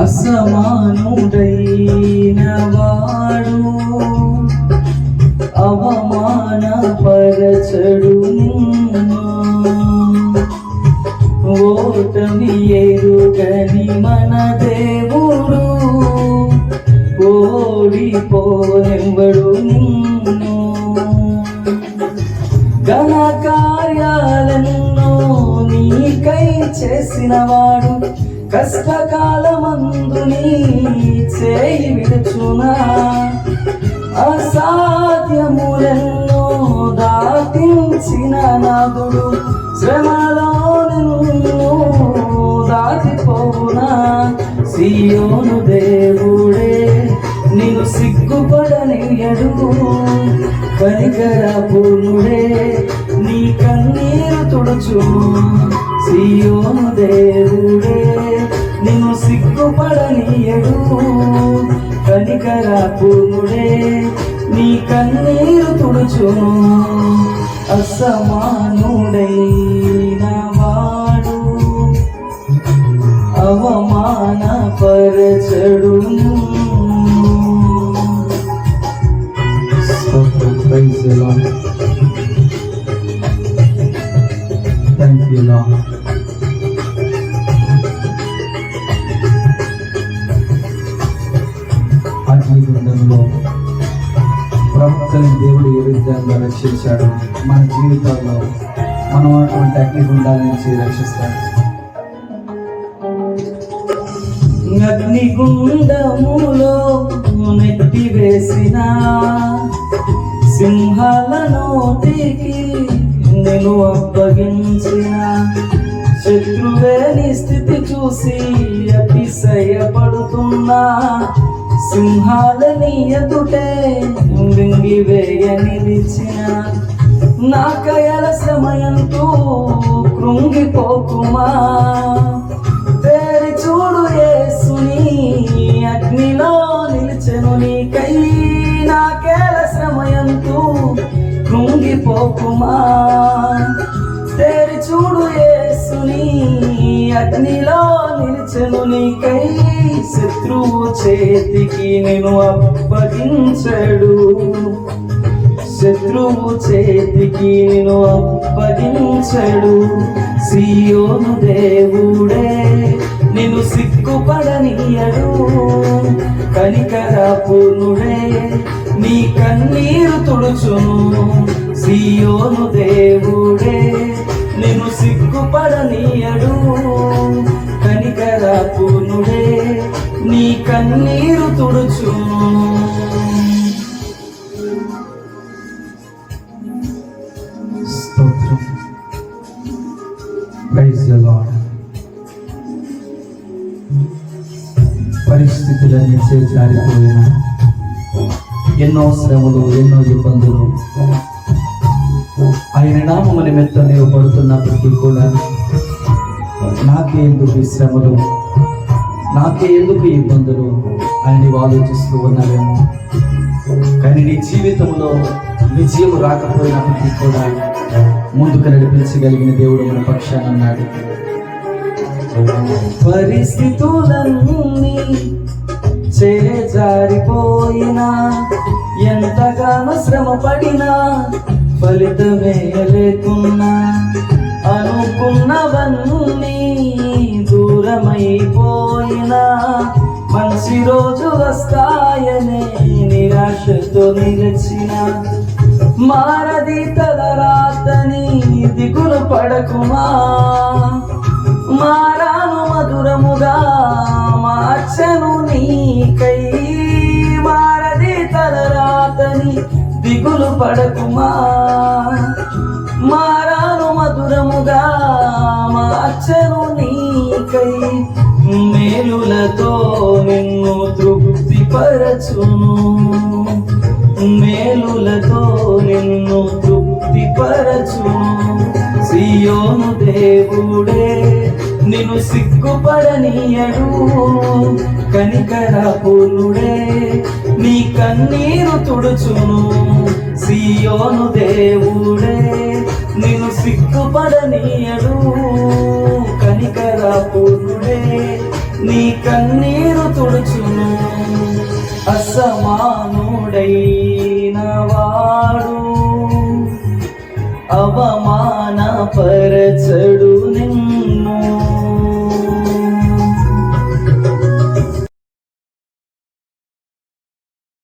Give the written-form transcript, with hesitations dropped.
అసమానుడైన వాడు అవమానపరచడు నిన్ను, ఓటమి ఎరుగని మన దేవుడు ఓడిపోనివ్వడు నిన్ను. ఘన కార్యాలెన్నో నీకై చేసినవాడు కష్టకాలమందు నీ చేయి విడుచునా. అసాధ్యములెన్నో దాటించిన నాదుడు శ్రమలో నిన్ను దాటిపోవునా. సియోను దేవుడే నిన్ను సిగ్గుపడనియ్యడు, కనికర పూర్ణుడే నీ కన్నీరు తుడుచును. సియోను దేవుడే నిన్ను సిగ్గుపడనియ్యడు, కనికర పూర్ణుడే నీ కన్నీరు తుడుచును. అసమానుడైన వాడు అవమానపరచడు. Praise the Lord. Thank you, Lord. అగ్నిగుండంలో ప్రవక్తలను దేవుడు ఏ విధంగా రక్షించాడు, మన జీవితంలో మనం అటువంటి అగ్నిగుండాల నుంచి రక్షిస్తాడు. అగ్నిగుండములో నెట్టివేసిన సింహాల నోటికి నేను అప్పగించిన శత్రువే నీ స్థితి చూసి అతిశయపడుతున్నా. సింహాలని ఎదుటే మింగివేయ నిలిచిన నా కయల సమయంతో కృంగిపోకుమా. తేరి చూడు యేసుని అగ్నిలో నిలిచెను నీకై, నాకేల శ్రమయంతూ కృంగిపోకుమా. తేరి చూడు యేసుని అగ్నిలో నిలిచెను నీకై, శత్రువు చేతికి నేను అప్పగించడు. శత్రువు చేతికి నేను అప్పగించడు. సియోను దేవుడే నిన్ను సిగ్గుపడనియ్యడు, కనికర పూర్ణుడే నీ కన్నీరు తుడుచును. సియోను దేవుడే నిన్ను సిగ్గుపడనియ్యడు, కనికర పూర్ణుడే నీ కన్నీరు తుడుచును. స్తోత్రం. Praise the Lord. పరిస్థితులన్నీ చేజారిపోయిన ఎన్నో శ్రమలు, ఎన్నో ఇబ్బందులు ఆయన నామము నిమిత్తం నీవు పడుతున్నప్పటికీ కూడా నాకే ఎందుకు ఈ శ్రమలు, నాకే ఎందుకు ఈ ఇబ్బందులు అని నీవు ఆలోచిస్తూ ఉన్నావేమో. కానీ నీ జీవితంలో విజయం రాకపోయినప్పటికీ కూడా ముందుకు నడిపించగలిగిన దేవుడు మన పక్షాన ఉన్నాడు. పరిస్థితులన్నీ చేజారిపోయినా ఎంతగానో శ్రమ పడినా ఫలితమే లేకున్నా, అనుకున్నవన్నీ దూరమైపోయినా మంచి రోజు వస్తాయనే నిరాశతో నిలిచిన మారది తలరాతని దిగులు పడకుమా. మారాను మధురముగా మార్చను నీకై, మారది తలరాతని దిగులు పడకుమా. మారాను మధురముగా మార్చను నీకై, మేలులతో నిన్ను తృప్తిపరచును. మేలులతో నిన్ను తృప్తిపరచును. సియోను దేవుడే నిన్ను సిగ్గుపడనియ్యడు, కనికర పూర్ణుడే నీ కన్నీరు తుడుచును. సియోను దేవుడే నిన్ను సిగ్గుపడనియ్యడు, కనికర కనికర పూర్ణుడే నీ కన్నీరు తుడుచును. అసమానుడైన వాడు అవమానపరచడు నిన్ను.